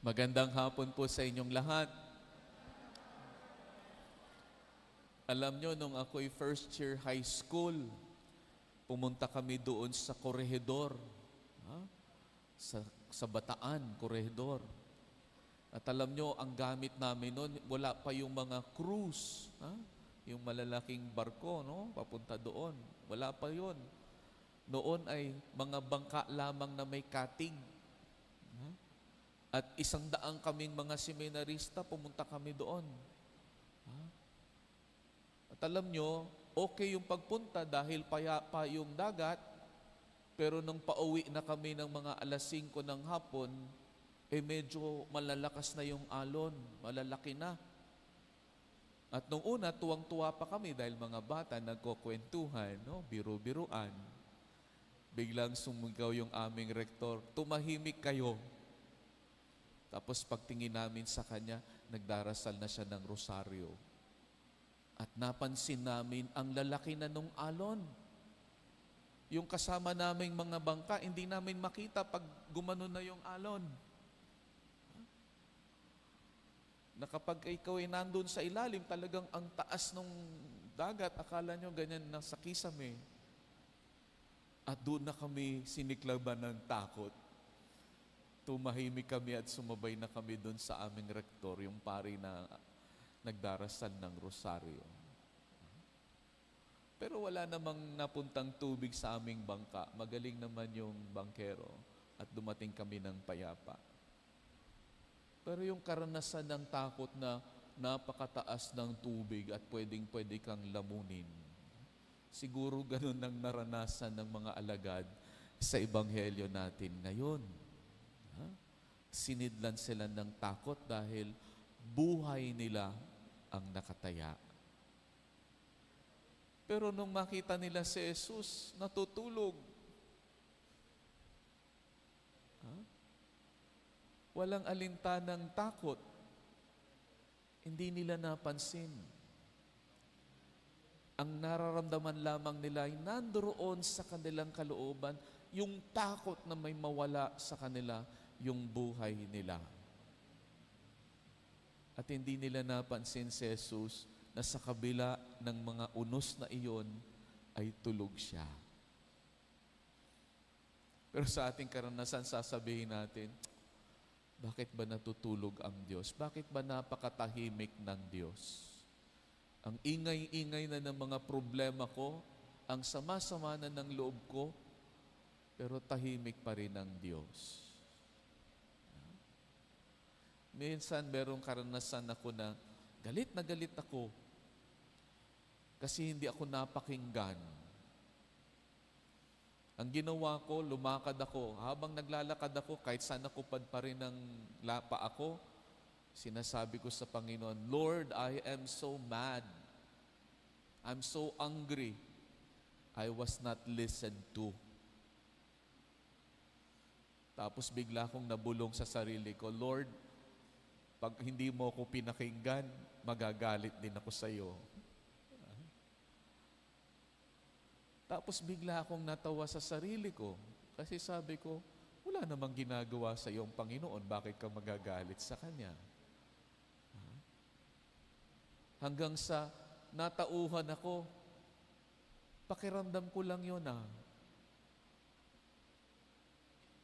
Magandang hapon po sa inyong lahat. Alam nyo, nung ako'y first year high school, pumunta kami doon sa Corregidor, sa Bataan, Corregidor. At alam nyo, ang gamit namin noon, wala pa yung mga cruise, yung malalaking barko, no? Papunta doon. Wala pa yun. Noon ay mga bangka lamang na may katig. At 100 kaming mga seminarista, pumunta kami doon. At alam nyo, okay yung pagpunta dahil payapa yung dagat, pero nung pauwi na kami ng mga alas 5 ng hapon, medyo malalakas na yung alon, malalaki na. At nung una, tuwang-tuwa pa kami dahil mga bata nagkukwentuhan, no? Biro-biruan. Biglang sumigaw yung aming rektor, "Tumahimik kayo." Tapos pagtingin namin sa kanya, nagdarasal na siya ng rosaryo. At napansin namin ang lalaki na nung alon. Yung kasama naming mga bangka, hindi namin makita pag gumano na yung alon. Na kapag ikaw ay nandun sa ilalim, talagang ang taas ng dagat, akala nyo ganyan nasa kisame. At doon na kami siniklaban ng takot. Tumahimik kami at sumabay na kami doon sa aming rektor, yung pari na nagdarasal ng rosaryo. Pero wala namang napuntang tubig sa aming bangka. Magaling naman yung bangkero at dumating kami ng payapa. Pero yung karanasan ng takot na napakataas ng tubig at pwedeng-pwede kang lamunin, siguro ganun ang naranasan ng mga alagad sa ebanghelyo natin ngayon. Sinidlan sila ng takot dahil buhay nila ang nakataya. Pero nung makita nila si Jesus, natutulog. Walang alintanang takot. Hindi nila napansin. Ang nararamdaman lamang nila ay nandoon sa kanilang kalooban yung takot na may mawala sa kanila yung buhay nila. At hindi nila napansin si Jesus na sa kabila ng mga unos na iyon ay tulog siya. Pero sa ating karanasan, sasabihin natin, bakit ba natutulog ang Diyos? Bakit ba napakatahimik ng Diyos? Ang ingay-ingay na ng mga problema ko, ang sama-sama na ng loob ko, pero tahimik pa rin ang Diyos. Minsan, merong karanasan ako na galit na galit ako kasi hindi ako napakinggan. Ang ginawa ko, lumakad ako. Habang naglalakad ako, kahit saan nakupad pa rin ng lapa ako, sinasabi ko sa Panginoon, "Lord, I am so mad. I'm so angry. I was not listened to." Tapos bigla akong nabulong sa sarili ko, "Lord, pag hindi mo ako pinakinggan, magagalit din ako sa iyo." Tapos bigla akong natawa sa sarili ko. Kasi sabi ko, wala namang ginagawa sa iyong Panginoon, bakit ka magagalit sa Kanya? Hanggang sa natauhan ako, pakiramdam ko lang yun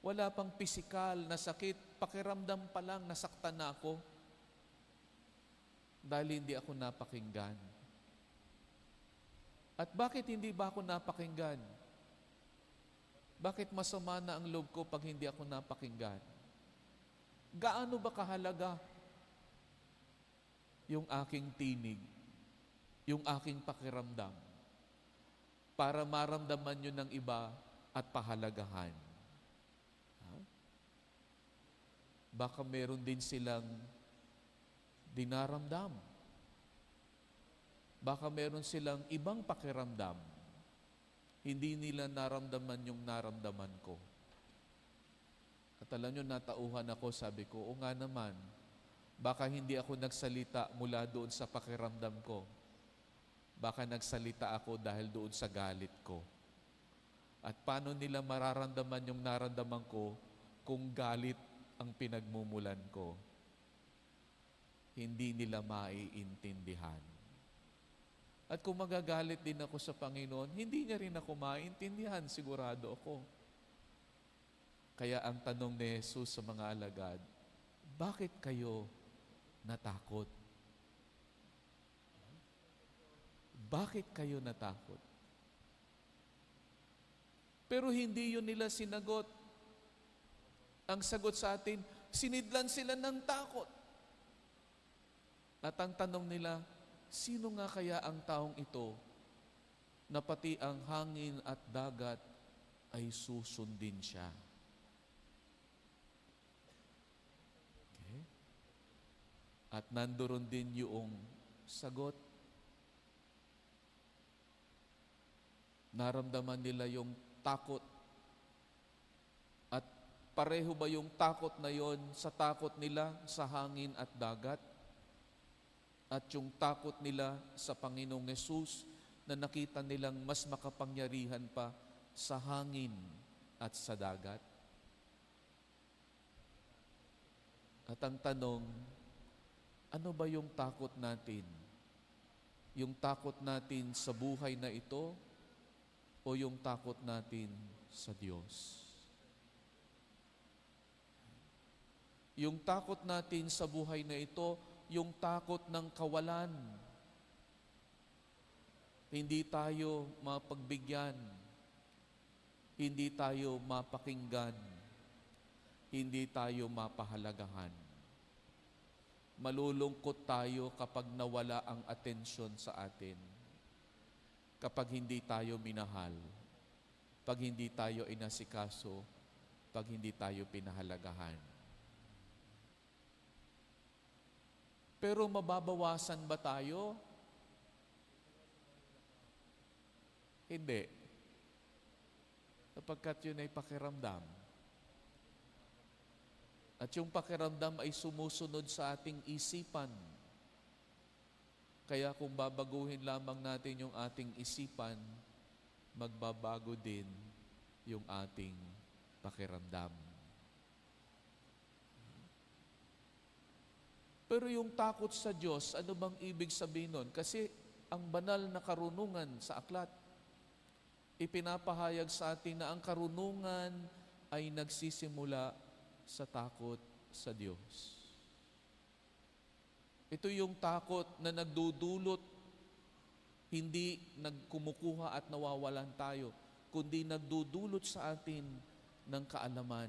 Wala pang pisikal na sakit, pakiramdam pa lang nasaktan na ako dahil hindi ako napakinggan. At bakit hindi ba ako napakinggan? Bakit masama na ang loob ko pag hindi ako napakinggan? Gaano ba kahalaga yung aking tinig, yung aking pakiramdam, para maramdaman yun ng iba at pahalagahan? Baka meron din silang dinaramdam. Baka meron silang ibang pakiramdam. Hindi nila naramdaman yung naramdaman ko. At alam nyo, natauhan ako, sabi ko, o nga naman, baka hindi ako nagsalita mula doon sa pakiramdam ko. Baka nagsalita ako dahil doon sa galit ko. At paano nila mararamdaman yung naramdaman ko kung galit ang pinagmumulan ko, hindi nila maiintindihan. At kung magagalit din ako sa Panginoon, hindi niya rin ako maintindihan, sigurado ako. Kaya ang tanong ni Jesus sa mga alagad, bakit kayo natakot? Bakit kayo natakot? Pero hindi yun nila sinagot. Ang sagot sa atin, sinidlan sila ng takot. At ang tanong nila, sino nga kaya ang taong ito na pati ang hangin at dagat ay susundin siya? Okay? At nandoon din yung sagot. Naramdaman nila yung takot. At pareho ba yung takot na yon sa takot nila sa hangin at dagat? At yung takot nila sa Panginoong Hesus na nakita nilang mas makapangyarihan pa sa hangin at sa dagat? At ang tanong, ano ba yung takot natin? Yung takot natin sa buhay na ito o yung takot natin sa Diyos? Yung takot natin sa buhay na ito, yung takot ng kawalan. Hindi tayo mapagbigyan. Hindi tayo mapakinggan. Hindi tayo mapahalagahan. Malulungkot tayo kapag nawala ang atensyon sa atin. Kapag hindi tayo minahal. Pag hindi tayo inasikaso. Pag hindi tayo pinahalagahan. Pero mababawasan ba tayo? Hindi. Sapagkat yun ay pakiramdam. At yung pakiramdam ay sumusunod sa ating isipan. Kaya kung babaguhin lamang natin yung ating isipan, magbabago din yung ating pakiramdam. Pero yung takot sa Diyos, ano bang ibig sabihin nun? Kasi ang banal na karunungan sa aklat, ipinapahayag sa atin na ang karunungan ay nagsisimula sa takot sa Diyos. Ito yung takot na nagdudulot, hindi nagkumukuha at nawawalan tayo, kundi nagdudulot sa atin ng kaalaman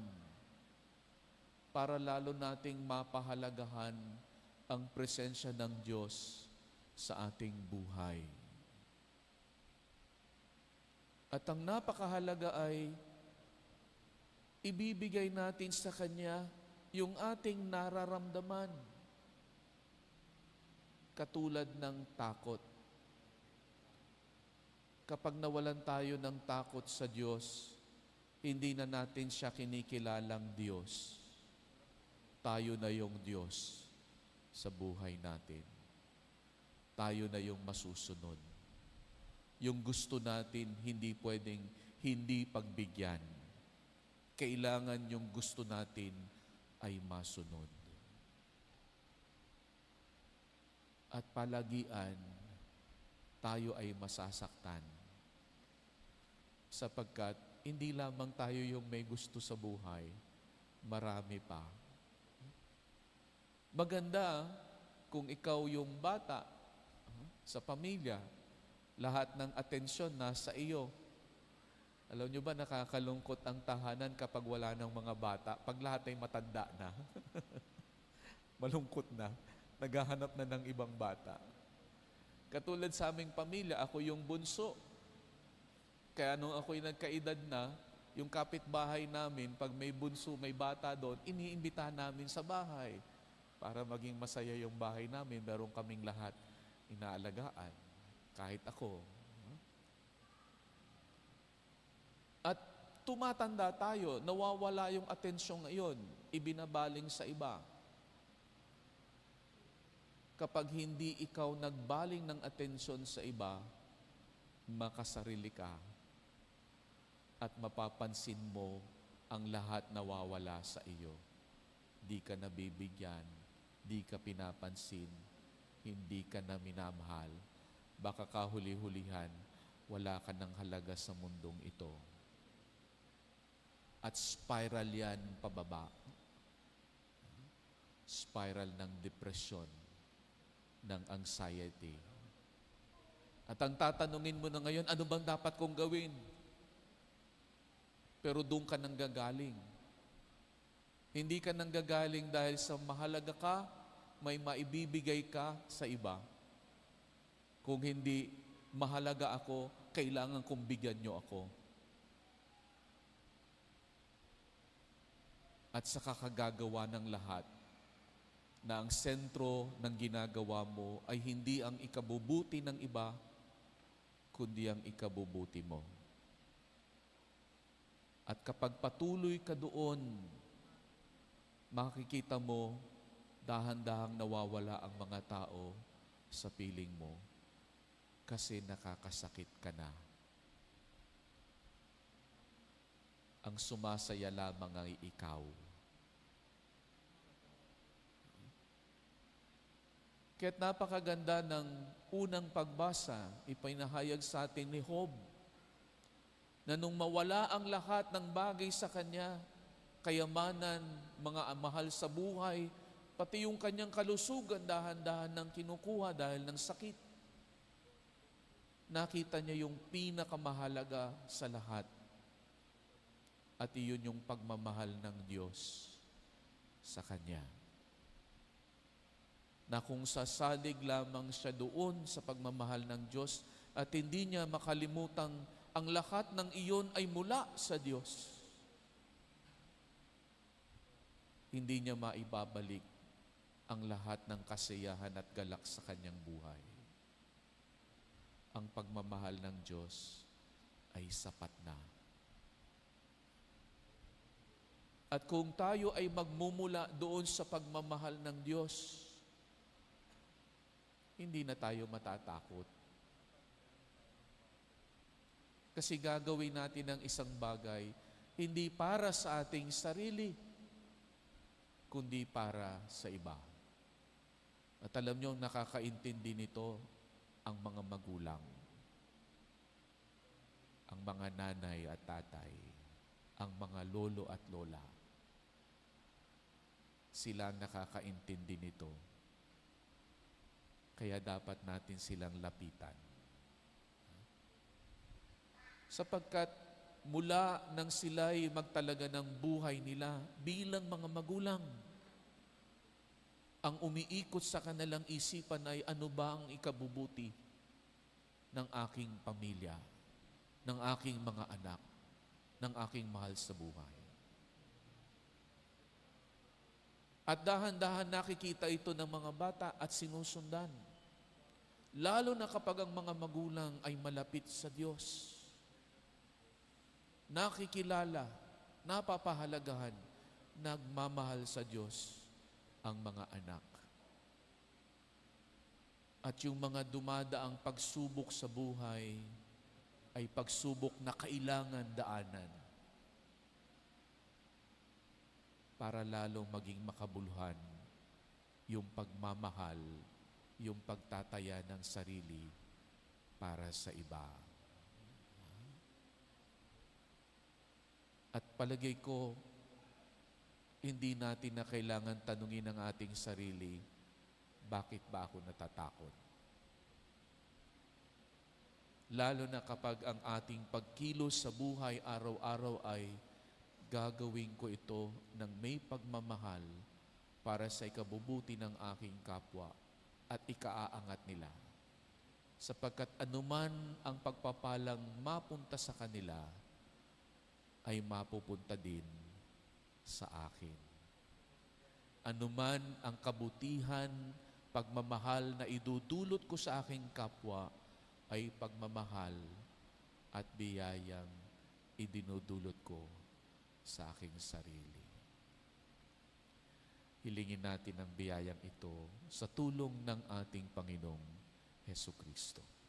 para lalo nating mapahalagahan ang presensya ng Diyos sa ating buhay. At ang napakahalaga ay ibibigay natin sa Kanya yung ating nararamdaman. Katulad ng takot. Kapag nawalan tayo ng takot sa Diyos, hindi na natin siya kinikilalang Diyos. Tayo na yung Diyos sa buhay natin. Tayo na yung masusunod. Yung gusto natin, hindi pwedeng hindi pagbigyan. Kailangan yung gusto natin ay masunod. At palagian, tayo ay masasaktan. Sapagkat hindi lamang tayo yung may gusto sa buhay, marami pa. Maganda kung ikaw yung bata sa pamilya, lahat ng atensyon nasa iyo. Alam nyo ba, nakakalungkot ang tahanan kapag wala ng mga bata, pag lahat ay matanda na. Malungkot na. Naghahanap na ng ibang bata. Katulad sa aming pamilya, ako yung bunso. Kaya nung ako'y nagkaedad na, yung kapitbahay namin, pag may bunso, may bata doon, iniimbitahan namin sa bahay. Para maging masaya yung bahay namin, meron kaming lahat inaalagaan. Kahit ako. At tumatanda tayo, nawawala yung atensyon ngayon, ibinabaling sa iba. Kapag hindi ikaw nagbaling ng atensyon sa iba, makasarili ka at mapapansin mo ang lahat nawawala sa iyo. di ka nabibigyan, di ka pinapansin, hindi ka na minamahal, baka kahuli-hulihan, wala ka ng halaga sa mundong ito. At spiral yan pababa. Spiral ng depression, ng anxiety. At ang tatanungin mo na ngayon, ano bang dapat kong gawin? Pero doon ka nang gagaling. Hindi ka nang gagaling dahil sa mahalaga ka, may maibibigay ka sa iba. Kung hindi mahalaga ako, kailangan kong bigyan nyo ako. At sa kakagagawa ng lahat, na ang sentro ng ginagawa mo ay hindi ang ikabubuti ng iba, kundi ang ikabubuti mo. At kapag patuloy ka doon, makikita mo, dahan-dahang nawawala ang mga tao sa piling mo kasi nakakasakit ka na. Ang sumasaya lamang ay ikaw. Kaya't napakaganda ng unang pagbasa, ipinahayag sa atin ni Job, na nung mawala ang lahat ng bagay sa kanya, kayamanan, mga mahal sa buhay, pati yung kanyang kalusugan, dahan-dahan ng kinukuha dahil ng sakit. Nakita niya yung pinakamahalaga sa lahat. At iyon yung pagmamahal ng Diyos sa kanya. Na kung sasalig lamang siya doon sa pagmamahal ng Diyos at hindi niya makalimutang ang lahat ng iyon ay mula sa Diyos, hindi niya maibabalik ang lahat ng kasiyahan at galak sa kanyang buhay. Ang pagmamahal ng Diyos ay sapat na. At kung tayo ay magmumula doon sa pagmamahal ng Diyos, hindi na tayo matatakot. Kasi gagawin natin ang isang bagay, hindi para sa ating sarili, kundi para sa iba. At alam niyo, nakakaintindi nito ang mga magulang, ang mga nanay at tatay, ang mga lolo at lola. Sila ang nakakaintindi nito. Kaya dapat natin silang lapitan. Sapagkat mula nang sila'y magtalaga ng buhay nila bilang mga magulang, ang umiikot sa kanilang isipan ay ano ba ang ikabubuti ng aking pamilya, ng aking mga anak, ng aking mahal sa buhay. At dahan-dahan nakikita ito ng mga bata at sinusundan. Lalo na kapag ang mga magulang ay malapit sa Diyos. Nakikilala, napapahalagahan, nagmamahal sa Diyos ang mga anak. At yung mga dumadaang pagsubok sa buhay ay pagsubok na kailangan daanan para lalong maging makabuluhan yung pagmamahal, yung pagtataya ng sarili para sa iba. At palagay ko, hindi natin na kailangan tanungin ang ating sarili, bakit ba ako natatakot? Lalo na kapag ang ating pagkilos sa buhay araw-araw ay gagawin ko ito ng may pagmamahal para sa ikabubuti ng aking kapwa at ikaaangat nila. Sapagkat anuman ang pagpapalang mapunta sa kanila ay mapupunta din sa akin. Anuman ang kabutihan, pagmamahal na idudulot ko sa aking kapwa ay pagmamahal at biyayang idinudulot ko sa aking sarili. Hilingin natin ang biyayang ito sa tulong ng ating Panginoong Hesukristo.